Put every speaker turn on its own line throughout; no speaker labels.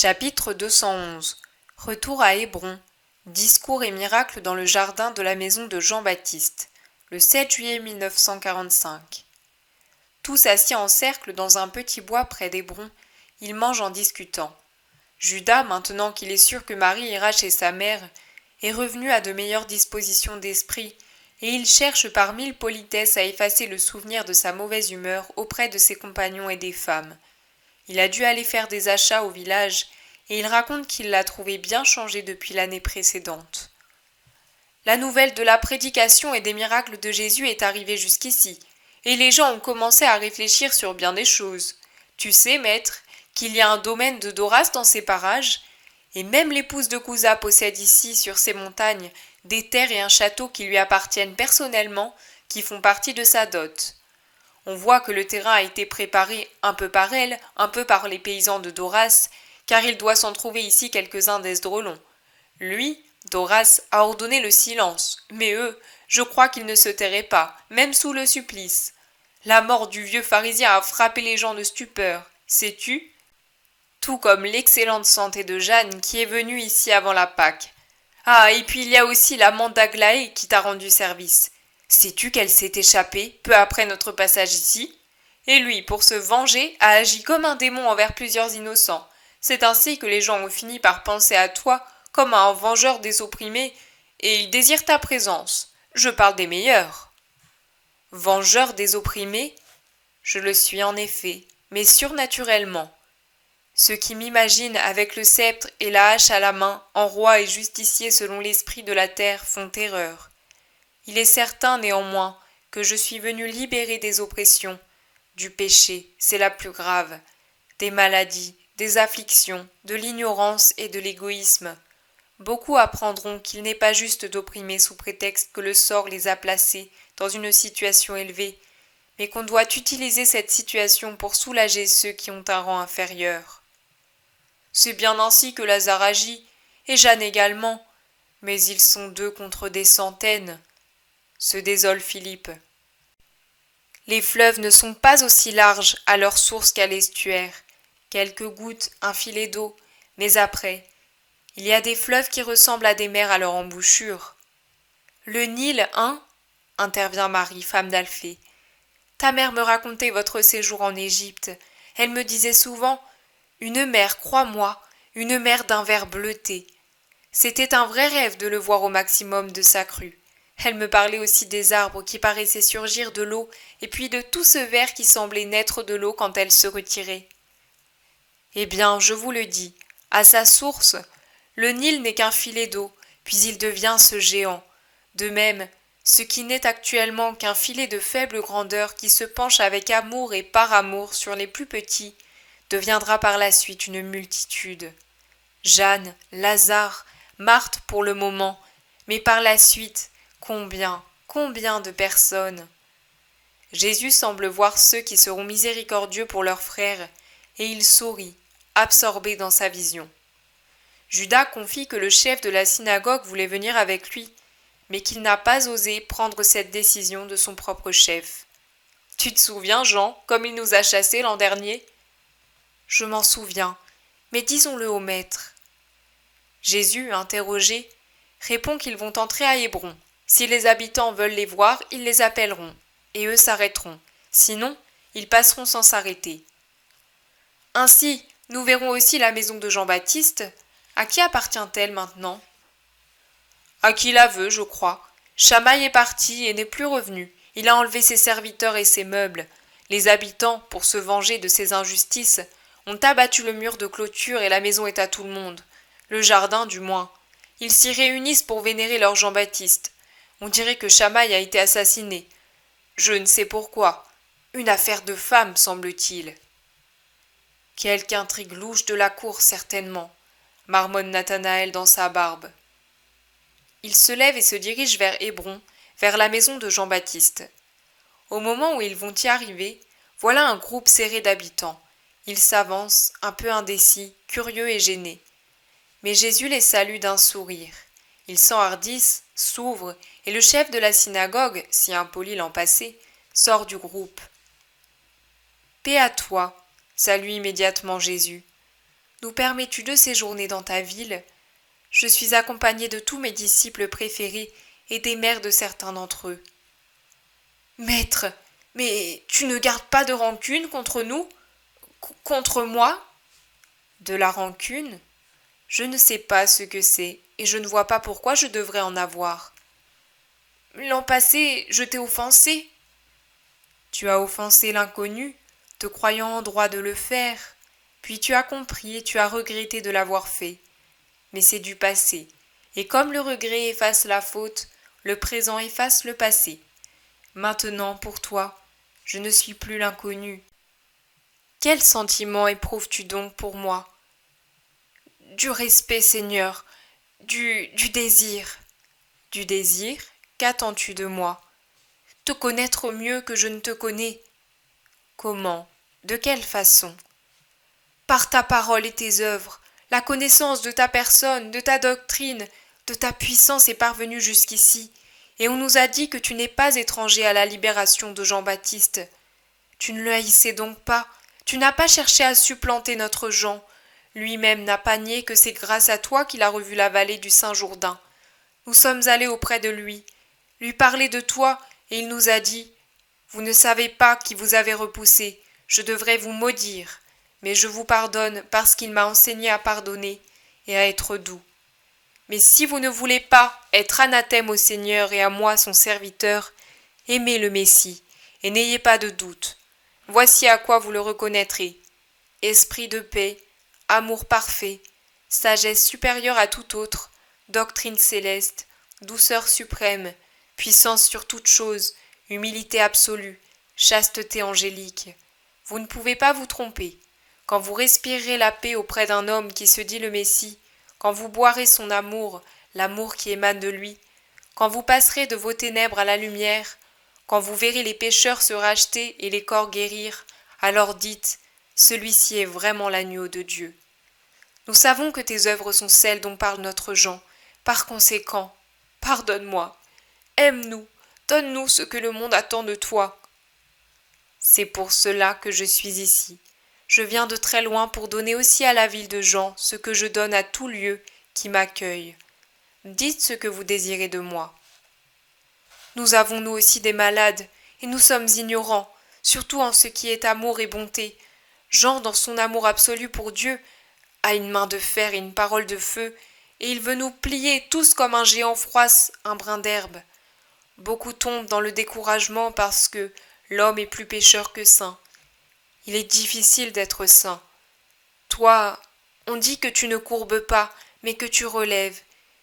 Chapitre 211. Retour à Hébron. Discours et miracles dans le jardin de la maison de Jean-Baptiste. Le 7 juillet 1945. Tous assis en cercle dans un petit bois près d'Hébron, ils mangent en discutant. Judas, maintenant qu'il est sûr que Marie ira chez sa mère, est revenu à de meilleures dispositions d'esprit, et il cherche par mille politesses à effacer le souvenir de sa mauvaise humeur auprès de ses compagnons et des femmes. Il a dû aller faire des achats au village, et il raconte qu'il l'a trouvé bien changé depuis l'année précédente. La nouvelle de la prédication et des miracles de Jésus est arrivée jusqu'ici, et les gens ont commencé à réfléchir sur bien des choses. Tu sais, maître, qu'il y a un domaine de Doras dans ces parages, et même l'épouse de Couza possède ici, sur ces montagnes, des terres et un château qui lui appartiennent personnellement, qui font partie de sa dot. On voit que le terrain a été préparé un peu par elle, un peu par les paysans de Doras, car il doit s'en trouver ici quelques-uns d'Esdrelon. Lui, Doras, a ordonné le silence, mais eux, je crois qu'ils ne se tairaient pas, même sous le supplice. La mort du vieux pharisien a frappé les gens de stupeur, sais-tu ? Tout comme l'excellente santé de Jeanne qui est venue ici avant la Pâque. Ah, et puis il y a aussi la Mandaglaé qui t'a rendu service. Sais-tu qu'elle s'est échappée peu après notre passage ici ? Et lui, pour se venger, a agi comme un démon envers plusieurs innocents. C'est ainsi que les gens ont fini par penser à toi comme à un vengeur des opprimés, et ils désirent ta présence. Je parle des meilleurs. Vengeur des opprimés ? Je le suis en effet, mais surnaturellement. Ceux qui m'imaginent avec le sceptre et la hache à la main, en roi et justicier selon l'esprit de la terre, font erreur. Il est certain néanmoins que je suis venu libérer des oppressions, du péché, c'est la plus grave, des maladies, des afflictions, de l'ignorance et de l'égoïsme. Beaucoup apprendront qu'il n'est pas juste d'opprimer sous prétexte que le sort les a placés dans une situation élevée, mais qu'on doit utiliser cette situation pour soulager ceux qui ont un rang inférieur. C'est bien ainsi que Lazare agit, et Jeanne également, mais ils sont 2 contre des centaines, se désole Philippe. Les fleuves ne sont pas aussi larges à leur source qu'à l'estuaire. Quelques gouttes, un filet d'eau, mais après, il y a des fleuves qui ressemblent à des mers à leur embouchure. Le Nil, hein ? Intervient Marie, femme d'Alphée. Ta mère me racontait votre séjour en Égypte. Elle me disait souvent « Une mer, crois-moi, une mer d'un vert bleuté ». C'était un vrai rêve de le voir au maximum de sa crue. Elle me parlait aussi des arbres qui paraissaient surgir de l'eau et puis de tout ce vert qui semblait naître de l'eau quand elle se retirait. Eh bien, je vous le dis, à sa source, le Nil n'est qu'un filet d'eau, puis il devient ce géant. De même, ce qui n'est actuellement qu'un filet de faible grandeur qui se penche avec amour et par amour sur les plus petits, deviendra par la suite une multitude. Jeanne, Lazare, Marthe pour le moment, mais par la suite, combien de personnes ? Jésus semble voir ceux qui seront miséricordieux pour leurs frères, et il sourit, absorbé dans sa vision. Judas confie que le chef de la synagogue voulait venir avec lui, mais qu'il n'a pas osé prendre cette décision de son propre chef. Tu te souviens, Jean, comme il nous a chassés l'an dernier ? Je m'en souviens, mais disons-le au maître. Jésus, interrogé, répond qu'ils vont entrer à Hébron. Si les habitants veulent les voir, ils les appelleront, et eux s'arrêteront. Sinon, ils passeront sans s'arrêter. Ainsi, nous verrons aussi la maison de Jean-Baptiste. À qui appartient-elle maintenant ? À qui la veut, je crois. Chamaï est parti et n'est plus revenu. Il a enlevé ses serviteurs et ses meubles. Les habitants, pour se venger de ces injustices, ont abattu le mur de clôture et la maison est à tout le monde. Le jardin, du moins. Ils s'y réunissent pour vénérer leur Jean-Baptiste. On dirait que Chamaï a été assassiné. Je ne sais pourquoi. Une affaire de femme, semble-t-il. Quelque intrigue louche de la cour, certainement, marmonne Nathanaël dans sa barbe. Il se lève et se dirige vers Hébron, vers la maison de Jean-Baptiste. Au moment où ils vont y arriver, voilà un groupe serré d'habitants. Ils s'avancent, un peu indécis, curieux et gênés. Mais Jésus les salue d'un sourire. Ils s'enhardissent, s'ouvrent, et le chef de la synagogue, si impoli l'an passé, sort du groupe. « Paix à toi », salue immédiatement Jésus. nous permets-tu de séjourner dans ta ville? Je suis accompagnée de tous mes disciples préférés et des mères de certains d'entre eux. Maître, mais tu ne gardes pas de rancune contre nous? Contre moi? De la rancune? Je ne sais pas ce que c'est, et je ne vois pas pourquoi je devrais en avoir. L'an passé, je t'ai offensé. Tu as offensé l'inconnu, te croyant en droit de le faire, puis tu as compris et tu as regretté de l'avoir fait. Mais c'est du passé, et comme le regret efface la faute, le présent efface le passé. Maintenant, pour toi, je ne suis plus l'inconnu. Quel sentiment éprouves-tu donc pour moi? Du respect, Seigneur, du désir. Du désir? Qu'attends-tu de moi? Te connaître mieux que je ne te connais. Comment? De quelle façon? Par ta parole et tes œuvres, la connaissance de ta personne, de ta doctrine, de ta puissance est parvenue jusqu'ici, et on nous a dit que tu n'es pas étranger à la libération de Jean-Baptiste. Tu ne le haïssais donc pas, tu n'as pas cherché à supplanter notre Jean. Lui-même n'a pas nié que c'est grâce à toi qu'il a revu la vallée du Saint-Jourdain. Nous sommes allés auprès de lui parler de toi, et il nous a dit « Vous ne savez pas qui vous avez repoussé, je devrais vous maudire, mais je vous pardonne parce qu'il m'a enseigné à pardonner et à être doux. Mais si vous ne voulez pas être anathème au Seigneur et à moi son serviteur, aimez le Messie, et n'ayez pas de doute. Voici à quoi vous le reconnaîtrez. Esprit de paix, amour parfait, sagesse supérieure à tout autre, doctrine céleste, douceur suprême, puissance sur toute chose, humilité absolue, chasteté angélique. Vous ne pouvez pas vous tromper. Quand vous respirerez la paix auprès d'un homme qui se dit le Messie, quand vous boirez son amour, l'amour qui émane de lui, quand vous passerez de vos ténèbres à la lumière, quand vous verrez les pécheurs se racheter et les corps guérir, alors dites, celui-ci est vraiment l'agneau de Dieu. Nous savons que tes œuvres sont celles dont parle notre Jean. Par conséquent, pardonne-moi, aime-nous, donne-nous ce que le monde attend de toi. C'est pour cela que je suis ici. Je viens de très loin pour donner aussi à la ville de Jean ce que je donne à tout lieu qui m'accueille. Dites ce que vous désirez de moi. Nous avons nous aussi des malades, et nous sommes ignorants, surtout en ce qui est amour et bonté. Jean, dans son amour absolu pour Dieu, a une main de fer et une parole de feu, et il veut nous plier tous comme un géant froisse un brin d'herbe. Beaucoup tombent dans le découragement parce que l'homme est plus pécheur que saint. Il est difficile d'être saint. Toi, on dit que tu ne courbes pas, mais que tu relèves,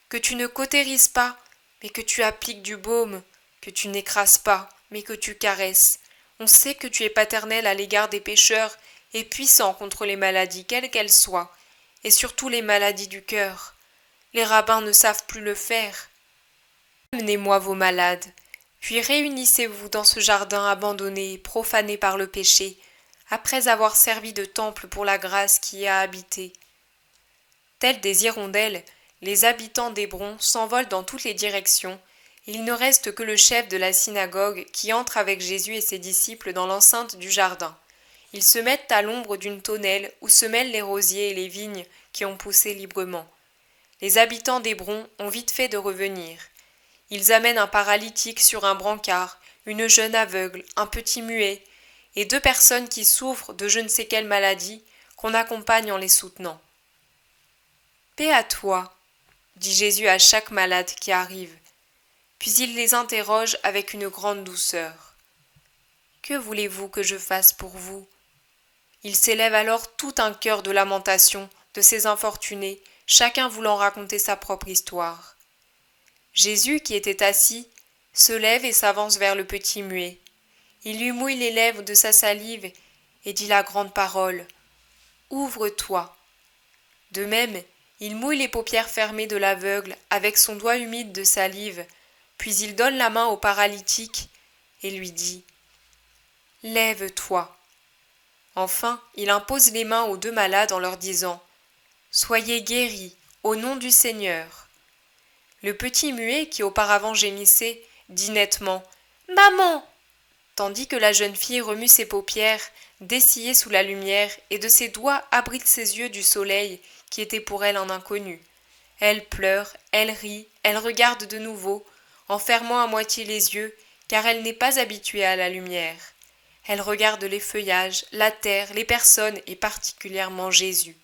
que tu ne cautérises pas, mais que tu appliques du baume, que tu n'écrases pas, mais que tu caresses. On sait que tu es paternel à l'égard des pécheurs et puissant contre les maladies, quelles qu'elles soient, et surtout les maladies du cœur. Les rabbins ne savent plus le faire. Amenez-moi vos malades, puis réunissez-vous dans ce jardin abandonné et profané par le péché, après avoir servi de temple pour la grâce qui y a habité. Tels des hirondelles, les habitants d'Hébron s'envolent dans toutes les directions, et il ne reste que le chef de la synagogue qui entre avec Jésus et ses disciples dans l'enceinte du jardin. Ils se mettent à l'ombre d'une tonnelle où se mêlent les rosiers et les vignes qui ont poussé librement. Les habitants d'Hébron ont vite fait de revenir. Ils amènent un paralytique sur un brancard, une jeune aveugle, un petit muet, et 2 personnes qui souffrent de je ne sais quelle maladie, qu'on accompagne en les soutenant. Paix à toi, dit Jésus à chaque malade qui arrive, puis il les interroge avec une grande douceur. Que voulez-vous que je fasse pour vous? Il s'élève alors tout un chœur de lamentation de ces infortunés, chacun voulant raconter sa propre histoire. Jésus, qui était assis, se lève et s'avance vers le petit muet. Il lui mouille les lèvres de sa salive et dit la grande parole « Ouvre-toi ». De même, il mouille les paupières fermées de l'aveugle avec son doigt humide de salive, puis il donne la main au paralytique et lui dit « Lève-toi ». Enfin, il impose les mains aux 2 malades en leur disant « Soyez guéris, au nom du Seigneur ». Le petit muet, qui auparavant gémissait, dit nettement « Maman !» tandis que la jeune fille remue ses paupières, dessillée sous la lumière, et de ses doigts abrite ses yeux du soleil qui était pour elle un inconnu. Elle pleure, elle rit, elle regarde de nouveau, en fermant à moitié les yeux, car elle n'est pas habituée à la lumière. Elle regarde les feuillages, la terre, les personnes et particulièrement Jésus.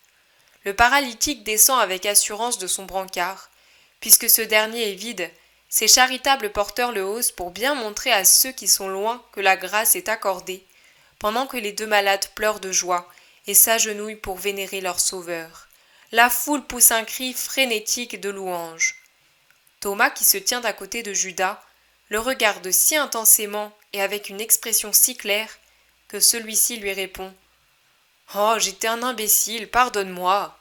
Le paralytique descend avec assurance de son brancard. Puisque ce dernier est vide, ces charitables porteurs le haussent pour bien montrer à ceux qui sont loin que la grâce est accordée, pendant que les deux malades pleurent de joie et s'agenouillent pour vénérer leur sauveur. La foule pousse un cri frénétique de louange. Thomas, qui se tient à côté de Judas, le regarde si intensément et avec une expression si claire que celui-ci lui répond « Oh, j'étais un imbécile, pardonne-moi !»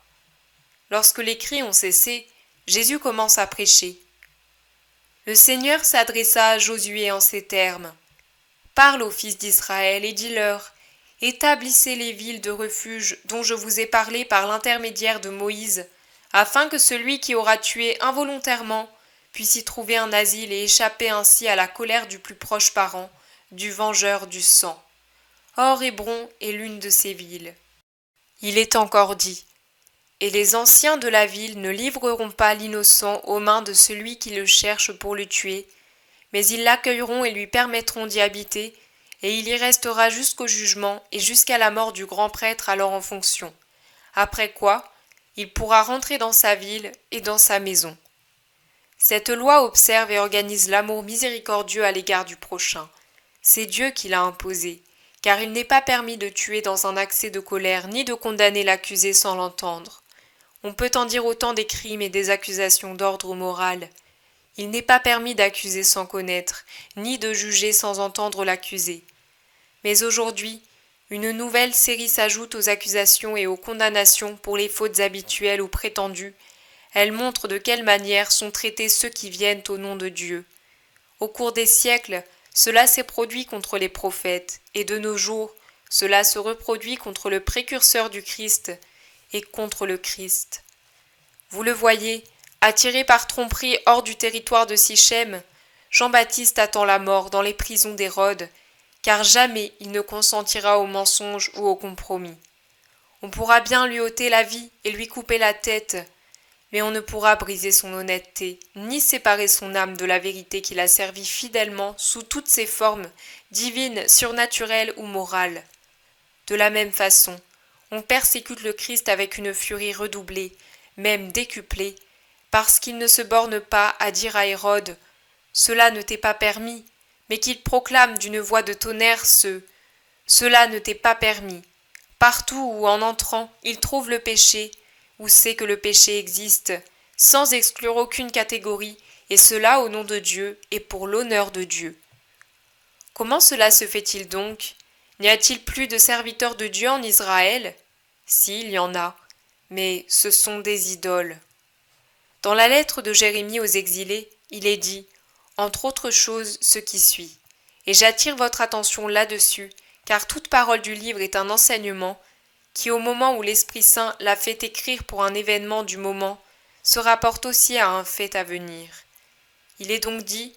Lorsque les cris ont cessé, Jésus commence à prêcher. Le Seigneur s'adressa à Josué en ces termes. « Parle aux fils d'Israël et dis-leur, établissez les villes de refuge dont je vous ai parlé par l'intermédiaire de Moïse, afin que celui qui aura tué involontairement puisse y trouver un asile et échapper ainsi à la colère du plus proche parent, du vengeur du sang. Or Hébron est l'une de ces villes. Il est encore dit, et les anciens de la ville ne livreront pas l'innocent aux mains de celui qui le cherche pour le tuer, mais ils l'accueilleront et lui permettront d'y habiter, et il y restera jusqu'au jugement et jusqu'à la mort du grand prêtre alors en fonction, après quoi il pourra rentrer dans sa ville et dans sa maison. Cette loi observe et organise l'amour miséricordieux à l'égard du prochain. C'est Dieu qui l'a imposé, car il n'est pas permis de tuer dans un accès de colère ni de condamner l'accusé sans l'entendre. On peut en dire autant des crimes et des accusations d'ordre moral. Il n'est pas permis d'accuser sans connaître, ni de juger sans entendre l'accusé. Mais aujourd'hui, une nouvelle série s'ajoute aux accusations et aux condamnations pour les fautes habituelles ou prétendues. Elle montre de quelle manière sont traités ceux qui viennent au nom de Dieu. Au cours des siècles, cela s'est produit contre les prophètes, et de nos jours, cela se reproduit contre le précurseur du Christ et contre le Christ. Vous le voyez, attiré par tromperie hors du territoire de Sichem, Jean-Baptiste attend la mort dans les prisons d'Hérode, car jamais il ne consentira au mensonge ou au compromis. On pourra bien lui ôter la vie et lui couper la tête, mais on ne pourra briser son honnêteté, ni séparer son âme de la vérité qu'il a servie fidèlement sous toutes ses formes, divines, surnaturelles ou morales. De la même façon, on persécute le Christ avec une furie redoublée, même décuplée, parce qu'il ne se borne pas à dire à Hérode « Cela ne t'est pas permis », mais qu'il proclame d'une voix de tonnerre ce « Cela ne t'est pas permis ». Partout où, en entrant, il trouve le péché, ou sait que le péché existe, sans exclure aucune catégorie, et cela au nom de Dieu et pour l'honneur de Dieu. Comment cela se fait-il donc? N'y a-t-il plus de serviteurs de Dieu en Israël? Si, il y en a, mais ce sont des idoles. Dans la lettre de Jérémie aux exilés, il est dit, entre autres choses, ce qui suit. Et j'attire votre attention là-dessus, car toute parole du livre est un enseignement, qui au moment où l'Esprit Saint l'a fait écrire pour un événement du moment, se rapporte aussi à un fait à venir. Il est donc dit,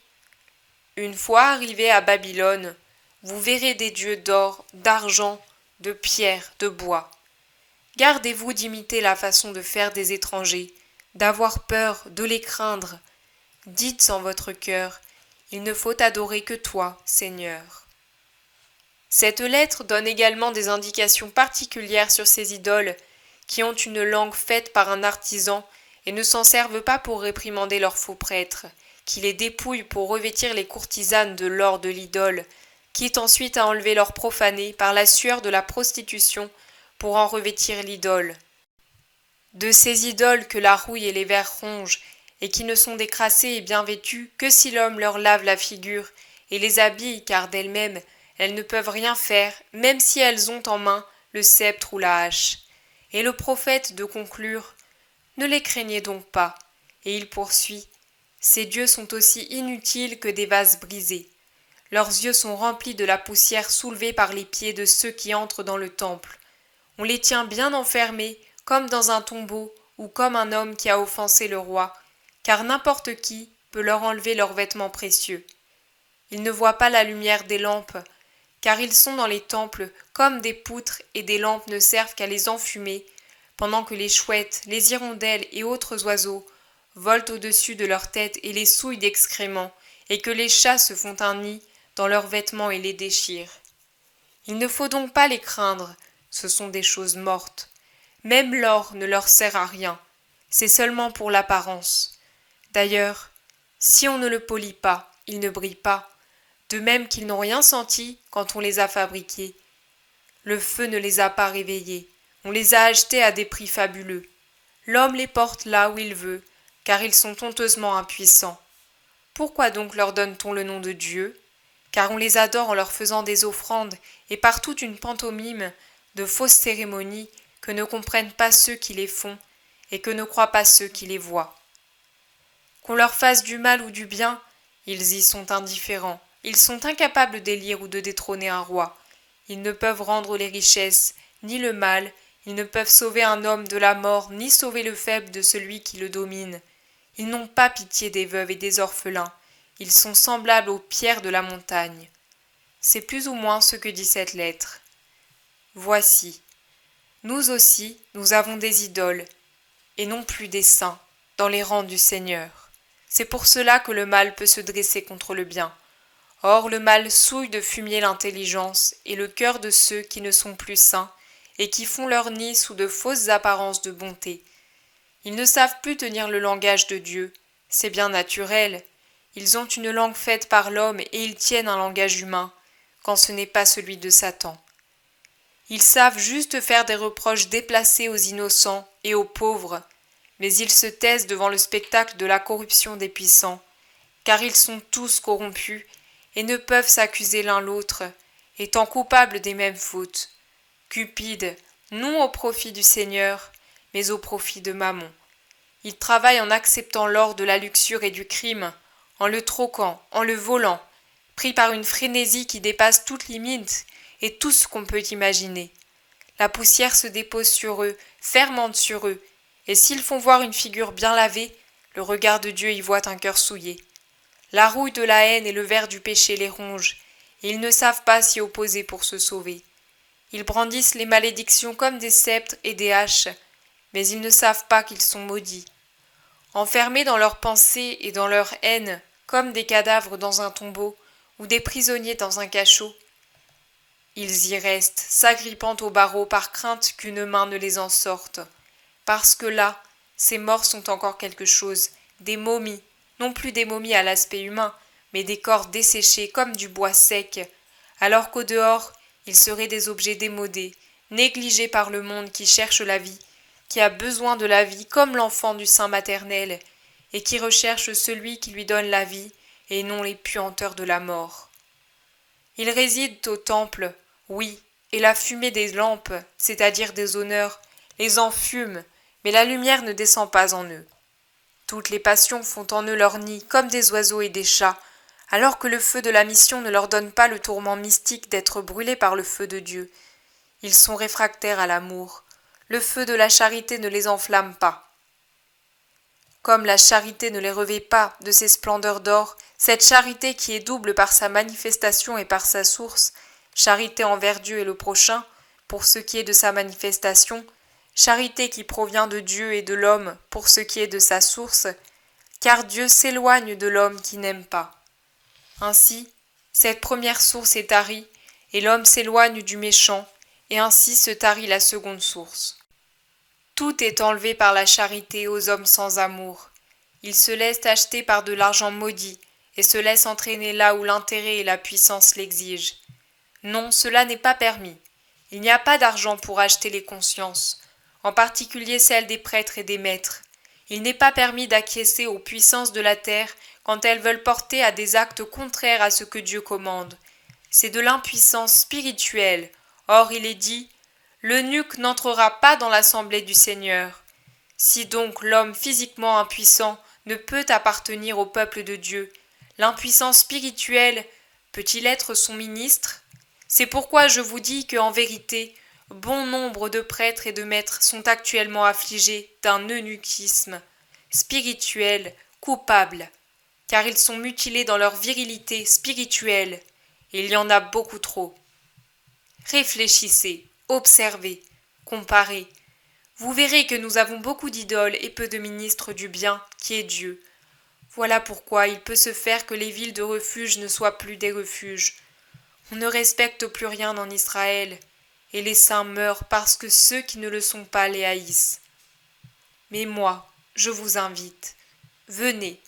une fois arrivé à Babylone, vous verrez des dieux d'or, d'argent, de pierre, de bois. Gardez-vous d'imiter la façon de faire des étrangers, d'avoir peur, de les craindre. Dites en votre cœur, il ne faut adorer que toi, Seigneur. Cette lettre donne également des indications particulières sur ces idoles, qui ont une langue faite par un artisan et ne s'en servent pas pour réprimander leurs faux prêtres, qui les dépouillent pour revêtir les courtisanes de l'or de l'idole, quitte ensuite à enlever l'or profané par la sueur de la prostitution pour en revêtir l'idole. De ces idoles que la rouille et les vers rongent, et qui ne sont décrassées et bien vêtues que si l'homme leur lave la figure et les habille, car d'elles-mêmes elles ne peuvent rien faire, même si elles ont en main le sceptre ou la hache. Et le prophète de conclure « Ne les craignez donc pas ». Et il poursuit « Ces dieux sont aussi inutiles que des vases brisés. Leurs yeux sont remplis de la poussière soulevée par les pieds de ceux qui entrent dans le temple. On les tient bien enfermés, comme dans un tombeau ou comme un homme qui a offensé le roi, car n'importe qui peut leur enlever leurs vêtements précieux. Ils ne voient pas la lumière des lampes, car ils sont dans les temples comme des poutres et des lampes ne servent qu'à les enfumer, pendant que les chouettes, les hirondelles et autres oiseaux volent au-dessus de leurs têtes et les souillent d'excréments, et que les chats se font un nid dans leurs vêtements et les déchirent. Il ne faut donc pas les craindre, ce sont des choses mortes. Même l'or ne leur sert à rien, c'est seulement pour l'apparence. D'ailleurs, si on ne le polit pas, il ne brille pas, de même qu'ils n'ont rien senti quand on les a fabriqués. Le feu ne les a pas réveillés, on les a achetés à des prix fabuleux. L'homme les porte là où il veut, car ils sont honteusement impuissants. Pourquoi donc leur donne-t-on le nom de Dieu ? Car on les adore en leur faisant des offrandes et par toute une pantomime de fausses cérémonies que ne comprennent pas ceux qui les font et que ne croient pas ceux qui les voient. Qu'on leur fasse du mal ou du bien, ils y sont indifférents. Ils sont incapables d'élire ou de détrôner un roi. Ils ne peuvent rendre les richesses, ni le mal, ils ne peuvent sauver un homme de la mort, ni sauver le faible de celui qui le domine. Ils n'ont pas pitié des veuves et des orphelins. Ils sont semblables aux pierres de la montagne. C'est plus ou moins ce que dit cette lettre. Voici. Nous aussi, nous avons des idoles, et non plus des saints, dans les rangs du Seigneur. C'est pour cela que le mal peut se dresser contre le bien. Or le mal souille de fumier l'intelligence et le cœur de ceux qui ne sont plus saints et qui font leur nid sous de fausses apparences de bonté. Ils ne savent plus tenir le langage de Dieu, c'est bien naturel. Ils ont une langue faite par l'homme et ils tiennent un langage humain, quand ce n'est pas celui de Satan. Ils savent juste faire des reproches déplacés aux innocents et aux pauvres, mais ils se taisent devant le spectacle de la corruption des puissants, car ils sont tous corrompus et ne peuvent s'accuser l'un l'autre, étant coupables des mêmes fautes. Cupides, non au profit du Seigneur, mais au profit de Mammon. Ils travaillent en acceptant l'or de la luxure et du crime, en le troquant, en le volant, pris par une frénésie qui dépasse toute limite et tout ce qu'on peut imaginer. La poussière se dépose sur eux, fermente sur eux, et s'ils font voir une figure bien lavée, le regard de Dieu y voit un cœur souillé. La rouille de la haine et le ver du péché les rongent, et ils ne savent pas s'y opposer pour se sauver. Ils brandissent les malédictions comme des sceptres et des haches, mais ils ne savent pas qu'ils sont maudits. Enfermés dans leurs pensées et dans leur haine, comme des cadavres dans un tombeau ou des prisonniers dans un cachot, ils y restent, s'agrippant aux barreaux par crainte qu'une main ne les en sorte. Parce que là, ces morts sont encore quelque chose, des momies, non plus des momies à l'aspect humain, mais des corps desséchés comme du bois sec, alors qu'au dehors, ils seraient des objets démodés, négligés par le monde qui cherche la vie, qui a besoin de la vie comme l'enfant du sein maternel, et qui recherche celui qui lui donne la vie, et non les puanteurs de la mort. Ils résident au temple, oui, et la fumée des lampes, c'est-à-dire des honneurs, les enfume, mais la lumière ne descend pas en eux. Toutes les passions font en eux leur nid comme des oiseaux et des chats, alors que le feu de la mission ne leur donne pas le tourment mystique d'être brûlés par le feu de Dieu. Ils sont réfractaires à l'amour. Le feu de la charité ne les enflamme pas. Comme la charité ne les revêt pas de ses splendeurs d'or, cette charité qui est double par sa manifestation et par sa source, charité envers Dieu et le prochain, pour ce qui est de sa manifestation, charité qui provient de Dieu et de l'homme pour ce qui est de sa source, car Dieu s'éloigne de l'homme qui n'aime pas. Ainsi, cette première source est tarie, et l'homme s'éloigne du méchant, et ainsi se tarit la seconde source. Tout est enlevé par la charité aux hommes sans amour. Ils se laissent acheter par de l'argent maudit, et se laissent entraîner là où l'intérêt et la puissance l'exigent. Non, cela n'est pas permis. Il n'y a pas d'argent pour acheter les consciences, en particulier celles des prêtres et des maîtres. Il n'est pas permis d'acquiescer aux puissances de la terre quand elles veulent porter à des actes contraires à ce que Dieu commande. C'est de l'impuissance spirituelle. Or il est dit « L'eunuque n'entrera pas dans l'assemblée du Seigneur ». Si donc l'homme physiquement impuissant ne peut appartenir au peuple de Dieu, l'impuissance spirituelle peut-il être son ministre ? C'est pourquoi je vous dis qu'en vérité, bon nombre de prêtres et de maîtres sont actuellement affligés d'un eunuchisme spirituel coupable, car ils sont mutilés dans leur virilité spirituelle, et il y en a beaucoup trop. Réfléchissez, observez, comparez. Vous verrez que nous avons beaucoup d'idoles et peu de ministres du bien, qui est Dieu. Voilà pourquoi il peut se faire que les villes de refuge ne soient plus des refuges. On ne respecte plus rien en Israël, et les saints meurent parce que ceux qui ne le sont pas les haïssent. Mais moi, je vous invite, venez.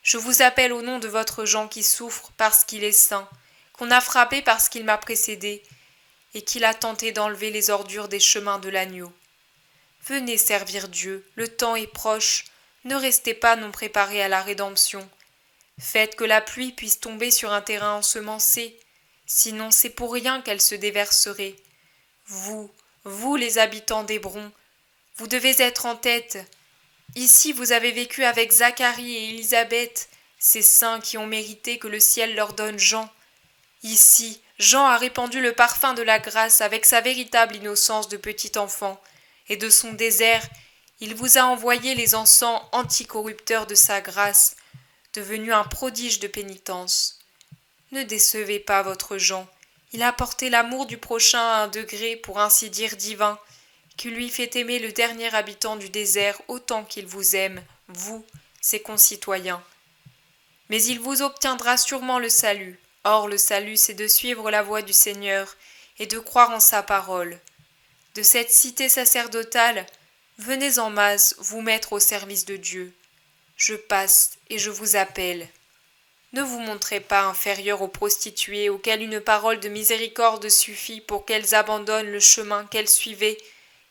Je vous appelle au nom de votre Jean qui souffre parce qu'il est saint, qu'on a frappé parce qu'il m'a précédé, et qu'il a tenté d'enlever les ordures des chemins de l'agneau. Venez servir Dieu, le temps est proche, ne restez pas non préparés à la rédemption. Faites que la pluie puisse tomber sur un terrain ensemencé, sinon c'est pour rien qu'elle se déverserait. Vous les habitants d'Hébron, vous devez être en tête. Ici vous avez vécu avec Zacharie et Élisabeth, ces saints qui ont mérité que le ciel leur donne Jean. Ici, Jean a répandu le parfum de la grâce avec sa véritable innocence de petit enfant, et de son désert, il vous a envoyé les encens anticorrupteurs de sa grâce, devenu un prodige de pénitence. Ne décevez pas votre Jean, il a porté l'amour du prochain à un degré, pour ainsi dire, divin, qui lui fait aimer le dernier habitant du désert autant qu'il vous aime, vous, ses concitoyens. Mais il vous obtiendra sûrement le salut. Or le salut, c'est de suivre la voie du Seigneur et de croire en sa parole. De cette cité sacerdotale, venez en masse vous mettre au service de Dieu. Je passe et je vous appelle. Ne vous montrez pas inférieurs aux prostituées auxquelles une parole de miséricorde suffit pour qu'elles abandonnent le chemin qu'elles suivaient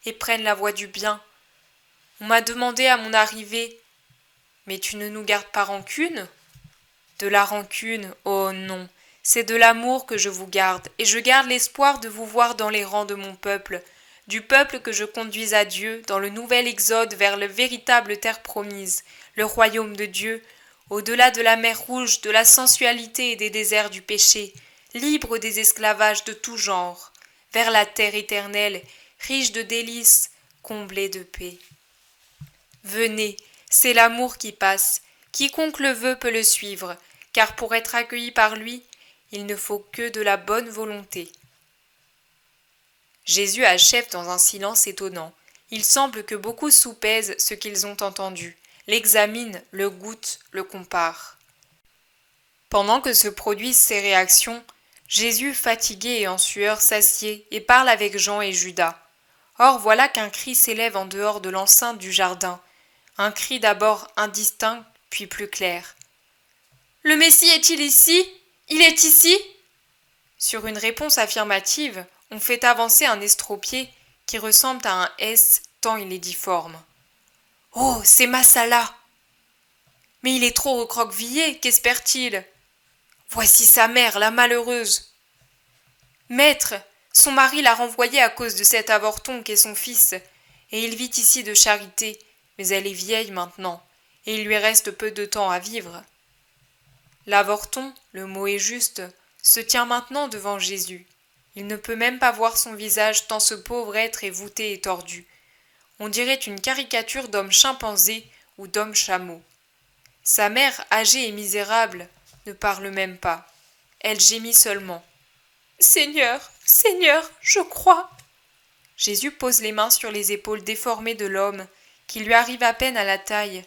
et prennent la voie du bien. On m'a demandé à mon arrivée « Mais tu ne nous gardes pas rancune ?» De la rancune, oh non, c'est de l'amour que je vous garde, et je garde l'espoir de vous voir dans les rangs de mon peuple, du peuple que je conduis à Dieu, dans le nouvel exode vers la véritable terre promise, le royaume de Dieu, au-delà de la mer Rouge, de la sensualité et des déserts du péché, libre des esclavages de tout genre, vers la terre éternelle, riche de délices, comblée de paix. Venez, c'est l'amour qui passe, quiconque le veut peut le suivre, car pour être accueilli par lui, il ne faut que de la bonne volonté. Jésus achève dans un silence étonnant. Il semble que beaucoup soupèsent ce qu'ils ont entendu, l'examinent, le goûtent, le comparent. Pendant que se produisent ces réactions, Jésus, fatigué et en sueur, s'assied et parle avec Jean et Judas. Or voilà qu'un cri s'élève en dehors de l'enceinte du jardin, un cri d'abord indistinct, puis plus clair. « Le Messie est-il ici ? Il est ici ?» Sur une réponse affirmative, on fait avancer un estropié qui ressemble à un S tant il est difforme. « Oh, c'est Massala !»« Mais il est trop recroquevillé, qu'espère-t-il ?»« Voici sa mère, la malheureuse !»« Maître, son mari l'a renvoyé à cause de cet avorton qu'est son fils, et il vit ici de charité, mais elle est vieille maintenant, et il lui reste peu de temps à vivre. » L'avorton, le mot est juste, se tient maintenant devant Jésus. Il ne peut même pas voir son visage tant ce pauvre être est voûté et tordu. On dirait une caricature d'homme chimpanzé ou d'homme chameau. Sa mère, âgée et misérable, ne parle même pas. Elle gémit seulement. « Seigneur, Seigneur, je crois !» Jésus pose les mains sur les épaules déformées de l'homme, qui lui arrive à peine à la taille,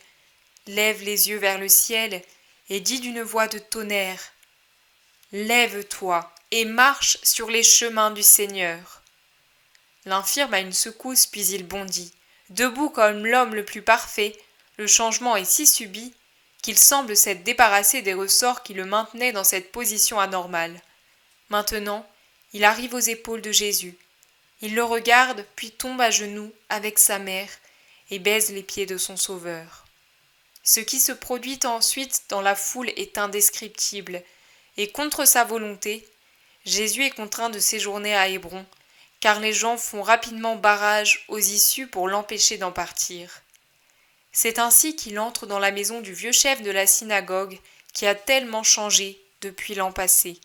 lève les yeux vers le ciel et dit d'une voix de tonnerre « Lève-toi et marche sur les chemins du Seigneur. » L'infirme a une secousse puis il bondit. Debout comme l'homme le plus parfait, le changement est si subit qu'il semble s'être débarrassé des ressorts qui le maintenaient dans cette position anormale. Maintenant, il arrive aux épaules de Jésus. Il le regarde puis tombe à genoux avec sa mère et baise les pieds de son Sauveur. Ce qui se produit ensuite dans la foule est indescriptible, et contre sa volonté, Jésus est contraint de séjourner à Hébron, car les gens font rapidement barrage aux issues pour l'empêcher d'en partir. C'est ainsi qu'il entre dans la maison du vieux chef de la synagogue qui a tellement changé depuis l'an passé.